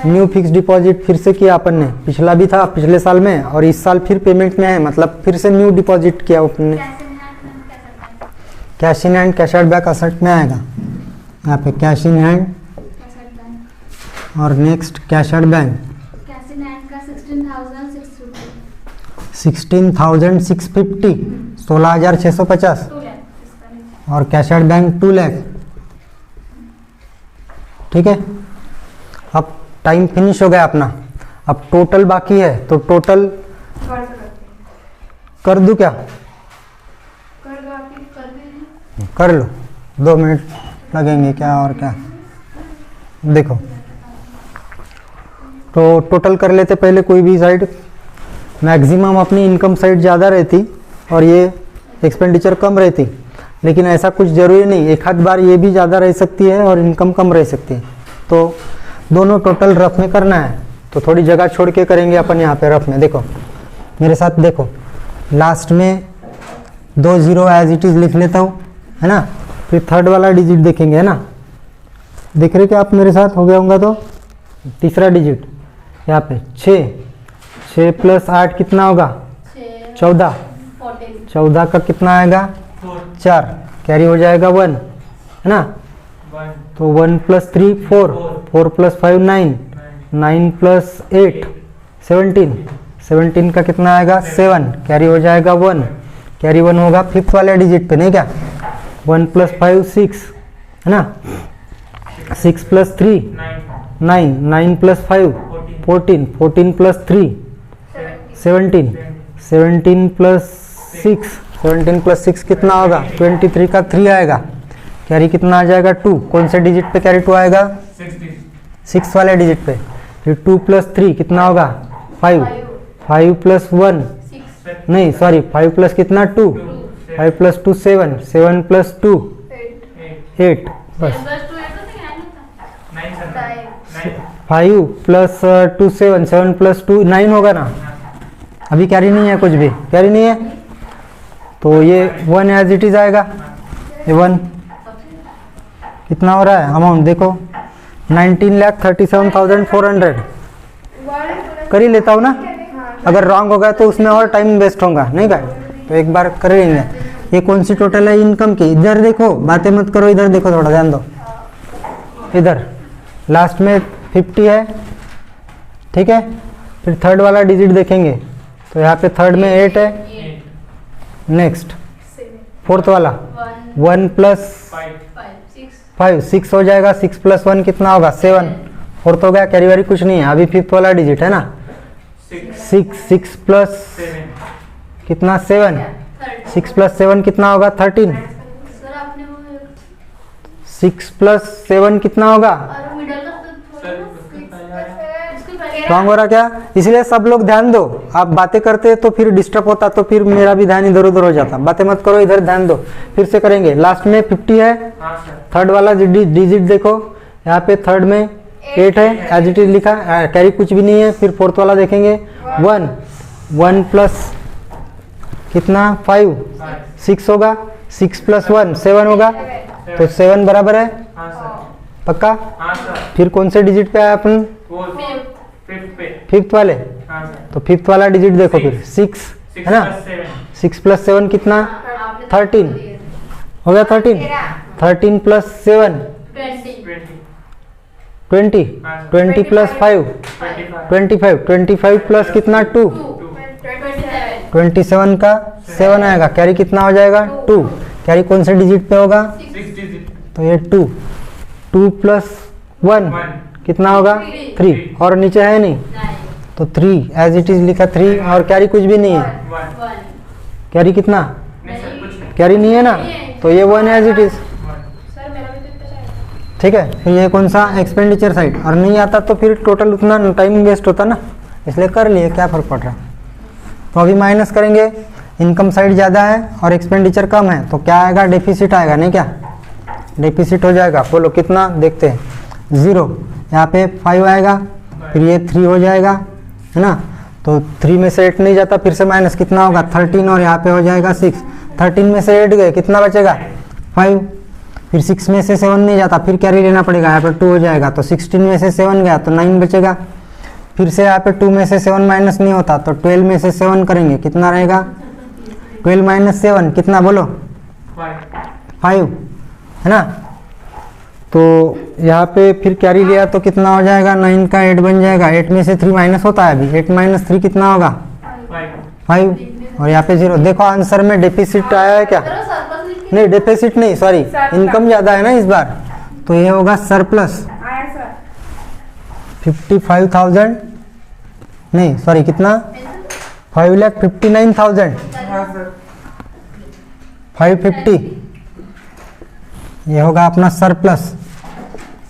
न्यू फिक्स डिपॉजिट फिर से किया अपन ने, पिछला भी था पिछले साल में और इस साल फिर पेमेंट में है, मतलब फिर से न्यू डिपॉजिट किया अपन ने। Cash in hand cash at bank asset में आएगा यहाँ पे, कैश इन हैंड और नेक्स्ट कैश एट बैंक 16,650। 16,650 और कैश एट बैंक 2 लाख। ठीक है, अब टाइम फिनिश हो गया अपना, अब टोटल बाकी है, तो टोटल कर दूं क्या। कर लो, 2 मिनट लगेंगे क्या और क्या। देखो तो टोटल कर लेते पहले, कोई भी साइड मैक्सिमम अपनी इनकम साइड ज़्यादा रहती और ये एक्सपेंडिचर कम रहती, लेकिन ऐसा कुछ ज़रूरी नहीं, एक आध बार ये भी ज़्यादा रह सकती है और इनकम कम रह सकती है। तो दोनों टोटल रफ में करना है, तो थोड़ी जगह छोड़ के करेंगे अपन यहाँ पे रफ में। देखो मेरे साथ, देखो लास्ट में 2 0 एज इट इज़ लिख लेता हूँ है ना, फिर थर्ड वाला डिजिट देखेंगे है ना। देख रहे क्या आप मेरे साथ, हो गया होगा तो तीसरा डिजिट यहाँ पे 6 + 8 कितना होगा 14। 14 का कितना आएगा 4, कैरी हो जाएगा 1 है ना। तो 1 + 3 4, 4 + 5 9, 9 + 8 17, 17 का कितना आएगा 7, कैरी हो जाएगा 1, कैरी 1 होगा फिफ्थ वाले डिजिट पे, नहीं क्या। 1 + 5 6 है ना, 6 + 3 9, 9 + 5 14, 14 + 3 17, 17 + 6, 17 + 6 कितना होगा 23 का 3 आएगा, कैरी कितना आ जाएगा 2, कौन से डिजिट पे कैरी 2 आएगा 6 वाले डिजिट पे। फिर 2 + 3 कितना होगा 5, 5 + 1 नहीं सॉरी 5 + कितना 2, 5 + 2 7, 7 + 2 8, बस 5 + 2 7, 7 + 2 9 होगा ना। अभी कैरी नहीं है, कुछ भी कैरी नहीं है, तो ये 1 एज इट इज आएगा ये 1 कितना हो रहा है अमाउंट देखो 19,37,400 कर ही लेता हूँ ना। अगर रॉन्ग होगा तो उसमें और टाइम वेस्ट होगा नहीं भाई, तो एक बार कर लेंगे। ये कौन सी टोटल है इनकम की, इधर देखो, बातें मत करो, इधर देखो, थोड़ा ध्यान दो। इधर लास्ट में 50 है, ठीक है। फिर थर्ड वाला डिजिट देखेंगे तो यहाँ पे थर्ड में 8 है। नेक्स्ट फोर्थ वाला 1 प्लस 5 6 हो जाएगा। 6 प्लस 1 कितना होगा 7। फोर्थ हो गया, कैरी वैरी कुछ नहीं है। अभी फिफ्थ वाला डिजिट है ना 6 प्लस कितना 7। 6 प्लस 7 कितना होगा 13। 6 प्लस 7 कितना होगा, रॉन्ग हो रहा क्या? इसलिए सब लोग ध्यान दो, आप बातें करते तो फिर डिस्टर्ब होता, तो फिर मेरा भी ध्यान इधर उधर हो जाता। बातें मत करो, इधर ध्यान दो। फिर से करेंगे। लास्ट में 50 है, थर्ड वाला डिजिट देखो, यहाँ पे थर्ड में 8 है, एज इट इज लिखा, कैरी कुछ भी नहीं है। फिर फोर्थ वाला देखेंगे 1 प्लस कितना 5 6 होगा। 6 प्लस 1 7 होगा, तो 7 बराबर है पक्का। फिर कौन से डिजिट पे आया अपन, फिफ्थ वाले, तो फिफ्थ वाला डिजिट देखो फिर 6 है ना। 6 प्लस 7 कितना 13 हो गया। 13 प्लस 7 20 प्लस 5 25 प्लस कितना 2 27 का 7 आएगा। कैरी कितना हो जाएगा 2। कैरी कौन से डिजिट पे होगा, तो ये 2 प्लस 1 कितना होगा 3, और नीचे है नहीं तो 3 एज इट इज लिखा 3, और कैरी कुछ भी नहीं है। कैरी कितना, कैरी नहीं है ना, तो ये 1 एज इट इज, ठीक है। फिर ये कौन सा एक्सपेंडिचर साइड, और नहीं आता तो फिर टोटल उतना टाइम वेस्ट होता ना, इसलिए कर लिए, क्या फर्क पड़ रहा है। तो अभी माइनस करेंगे, इनकम साइड ज़्यादा है और एक्सपेंडिचर कम है, तो क्या आएगा, डेफिसिट आएगा नहीं क्या, डेफिसिट हो जाएगा। बोलो कितना, देखते हैं 0, यहाँ पे 5 आएगा, फिर ये 3 हो जाएगा है ना, तो 3 में से 8 नहीं जाता, फिर से माइनस कितना होगा 13, और यहाँ पे हो जाएगा 6। 13 में से 8 गए, कितना बचेगा 5। फिर 6 में से 7 नहीं जाता, फिर कैरी लेना पड़ेगा, यहाँ पे 2 हो जाएगा, तो 16 में से 7 गया तो 9 बचेगा। फिर से यहाँ पे 2 में से 7 माइनस नहीं होता, तो 12 में से 7 करेंगे, कितना रहेगा 12 माइनस 7 कितना, बोलो 5 है ना। तो यहाँ पे फिर कैरी लिया तो कितना हो जाएगा, 9 का 8 बन जाएगा। 8 में से 3 माइनस होता है अभी, 8 माइनस 3 कितना होगा 5, और यहाँ पे 0। देखो आंसर में डेफिसिट आया है क्या, नहीं डेफिसिट नहीं, सॉरी इनकम ज़्यादा है ना इस बार, तो ये होगा सरप्लस 55,000, नहीं सॉरी कितना 5,59,000 550, ये होगा अपना सरप्लस।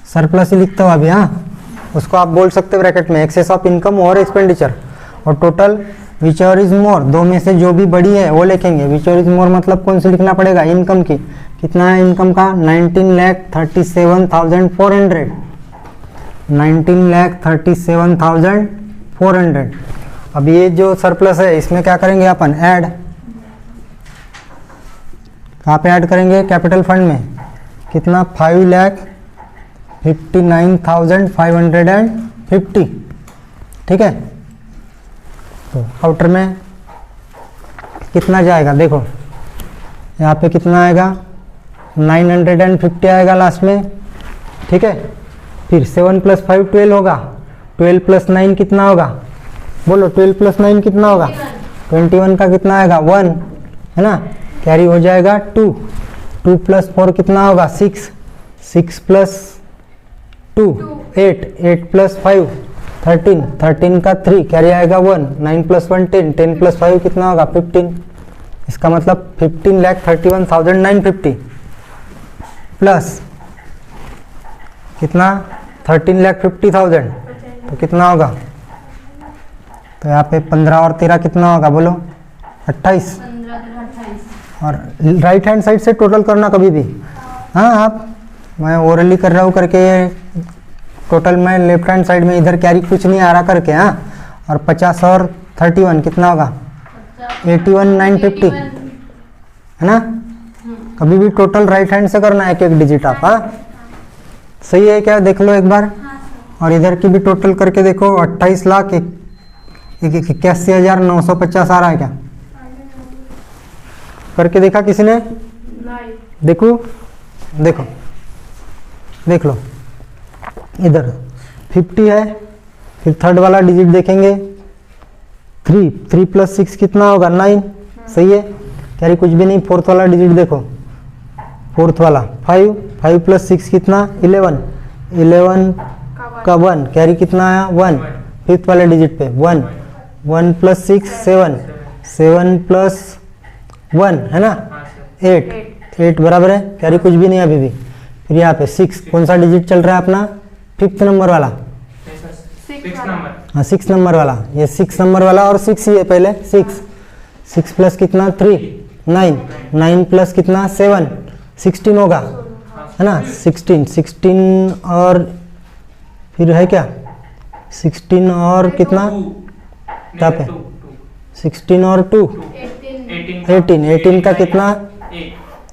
सरप्लस ही लिखता हूँ अभी, हाँ उसको आप बोल सकते हो ब्रैकेट में, एक्सेस ऑफ इनकम और एक्सपेंडिचर। और total which ever is more, दो में से जो भी बड़ी है वो लिखेंगे। विच एवर इज मोर मतलब कौन सी लिखना पड़ेगा, इनकम की। कितना है इनकम का 19,37,400 19,37,400। अब ये जो सरप्लस है इसमें क्या करेंगे अपन, ऐड। कहाँ पे ऐड करेंगे, कैपिटल फंड में। कितना 5,59,550, ठीक है। तो आउटर में कितना जाएगा देखो, यहाँ पे कितना आएगा 950 आएगा लास्ट में, ठीक है। फिर 7 प्लस 5 12 होगा, 12 प्लस 9 कितना होगा, बोलो 12 प्लस 9 कितना होगा 21 का कितना आएगा 1 है ना, कैरी हो जाएगा 2 प्लस 4 कितना होगा 6 प्लस 2 8 प्लस 5 13 का 3 कैरी आएगा 1 9 प्लस 1 10 प्लस 5 कितना होगा 15। इसका मतलब 15,31,950 प्लस कितना 13,50,000, तो कितना होगा, तो यहाँ पे 15 और 13 कितना होगा बोलो 28। और राइट हैंड साइड से टोटल करना कभी भी, हाँ आप, मैं ओरली कर रहा हूँ करके टोटल में लेफ्ट हैंड साइड में इधर कैरी कुछ नहीं आ रहा करके, हाँ। और 50 और 31 कितना होगा 81,950 है ना। कभी भी टोटल राइट हैंड से करना है, एक एक डिजिट आप। हाँ सही है क्या, देख लो एक बार। हाँ सर। और इधर की भी टोटल करके देखो, 28,81,950 आ रहा है क्या? करके देखा किसी ने? नहीं। देखो देखो देख लो, इधर 50 है, फिर थर्ड वाला डिजिट देखेंगे 3 प्लस 6 कितना होगा? 9। सही है, कैरी कुछ भी नहीं। फोर्थ वाला डिजिट देखो, फोर्थ वाला 5 प्लस 6 कितना? 11 का 1, कैरी कितना आया? 1। फिफ्थ वाले डिजिट पे 1 प्लस 6 7 प्लस 1 है ना, हाँ सर। 8 बराबर है, कैरी कुछ भी नहीं अभी भी। फिर यहाँ पे 6, कौन सा डिजिट चल रहा है अपना? 5th नंबर वाला। नहीं सर, 6 6 नंबर। हाँ 6 नंबर वाला, ये 6 नंबर वाला और 6 ही है पहले। 6 प्लस कितना? 3 9 प्लस कितना? 7 16 होगा है ना, 16 और फिर है क्या? 16 और कितना? क्या पे? 16 और 2 18 का कितना?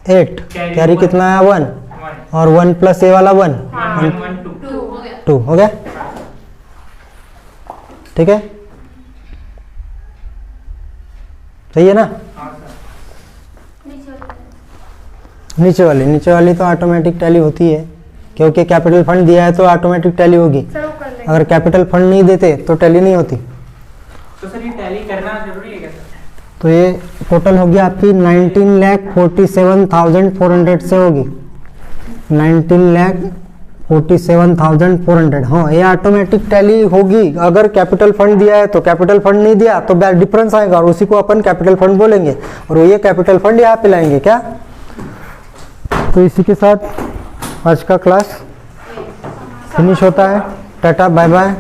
8। कैरी कितना आया? 1 और 1 प्लस ए वाला 1 2 हो गया। 2 हो गया। ठीक है, सही है ना? नीचे वाली तो ऑटोमेटिक टैली होती है, क्योंकि कैपिटल फंड दिया है तो ऑटोमेटिक टैली होगी। सर वो कर लेंगे। अगर कैपिटल फंड नहीं देते तो टैली नहीं होती। तो सर ये टैली करना जरूरी है क्या सर? तो ये टोटल होगी आपकी 19,47,400 से होगी। 19,47,400। हाँ ये ऑटोमेटिक टैली होगी। अगर कैपिटल फंड दिया है तो कैपिटल फंड नहीं दिया तो डिफरेंस आएगा और उसी को अपन कैपिटल फंड बोलेंगे और ये कैपिटल फंड यहाँ पे लाएंगे क्या। तो इसी के साथ आज का क्लास फिनिश होता है। Tata bye bye.